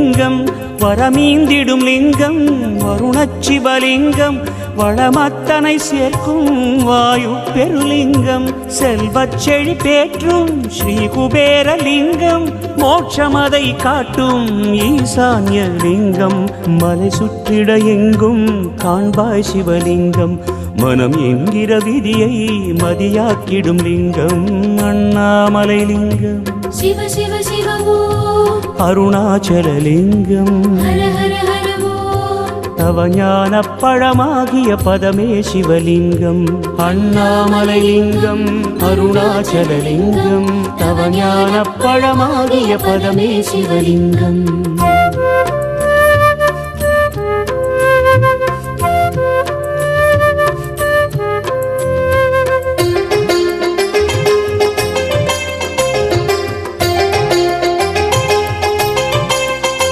லிங்கம் வரமீந்திடும் லிங்கம் வருணச்சிவலிங்கம் வளமத்தனை சேர்க்கும் வாயு பெருலிங்கம் செல்வச் செழிப்பேற்றும் ஸ்ரீ குபேரலிங்கம் மோட்சமதை காட்டும் ஈசான்ய லிங்கம் மலை சுற்றிட எங்கும் காண்பாய் சிவலிங்கம் மனம் என்கிற விதியை மதியாக்கிடும் லிங்கம் அண்ணாமலை லிங்கம் சிவ சிவ சிவ அருணாச்சலலிங்கம் ஹர ஹர ஹர ஓம் தவஞான பழமாகிய பதமே சிவலிங்கம் அண்ணாமலை லிங்கம் அருணாச்சலலிங்கம் தவஞான பழமாகிய பதமே சிவலிங்கம்